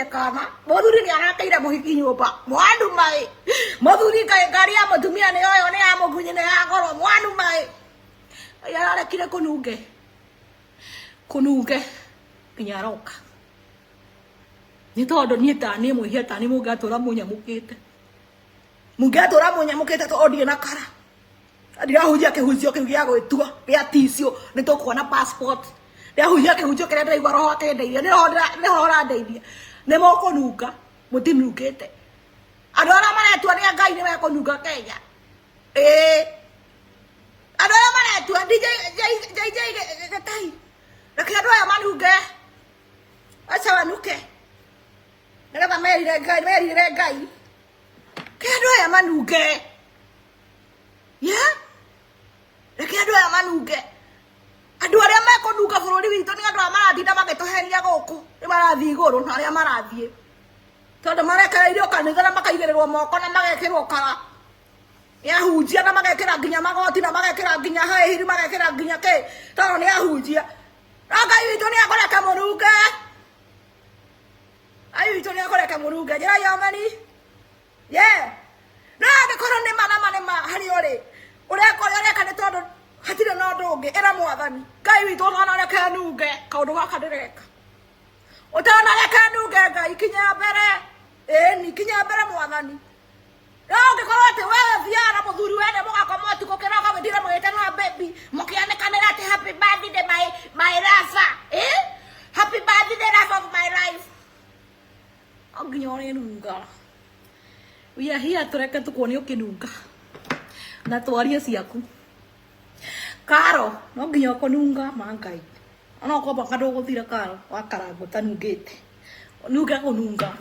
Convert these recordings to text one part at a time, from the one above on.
ateire kana muthuri ni arateire muhiki nyumba mwandu mai muthuri ngari ya mutumia ni oyo ni ya mugunyi ni ya goro mwandu mai ararekire kununge nginya aroka ni tondu nie tani mwihia tani mungatura munyamukite to odie na kara ndirahunjia kihunjio kiu gia gwitua gia ticio ni tukuona passport ndirahunjia kihunjio kiria ndiraigua roho akendeithia ni roho randeithia ni mukununga mutinungite andu aria maretua ni Ngai ni mekununga Kenya andu aria maretua DJ Gatai reke andu aya manunge acha wanuke nigetha merire Ngai ke andu aya manunge reke andu aya manunge andu aria mekununga bururi witu ni andu maratinda magituheria guku ni marathii iguru na aria marathie tondu marekereirio kanitha na makaigirirwo moko na magekirwo kara yahunjia na magekira nginya magoti na magekira nginya haihiri magekira nginya ke tondu ni yahunjia Ngai witu ni akoreka murunge ayu witu ni akoreka murunge njira yomani na ngikoro ni manema hari uri ureka ni tondu hatire no ndungi era mwathani Ngai witu utanareka nunge kaundu gaka ndireka utanareka nunge Ngai kinya mbere ni kinya mbere mwathani no ngikoro ati wewe viara muthuri wene mugakoma tuko kiroko bidire mwete na baby mukianekanira ati happy birthday my Rafa happy birthday Rafa of my life onginyore nunga we are here tureke tukuone ukinunga na twarie ciaku Karo no nginya kununga mangai ona ukomba kandu guthira Karo wakarango tanungite nunga kununga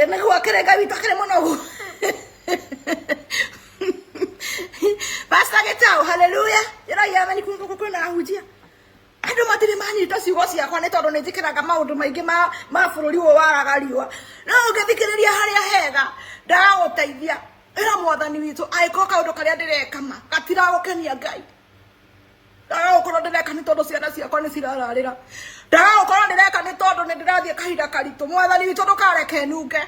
niguo kire Ngai witu akire muno Pastor Getao hallelujah ira yamani kuna hujia andu matire mani to ciugo ciakwa ni tondu ni njikiraga maundu maingi ma bururi wo waragariwa no ngithikiriria haria hega ndaraguteithia ira mwathani witu aiko kaundu karia ndirekama gatiragukenia Ngai ndaragukorwo ndireka ni tondu ciana ciakwa ni cirararira ndaragukorwo ndireka ni tondu ni ndirathie kahinda karitu mwathani witu ndukareke nunge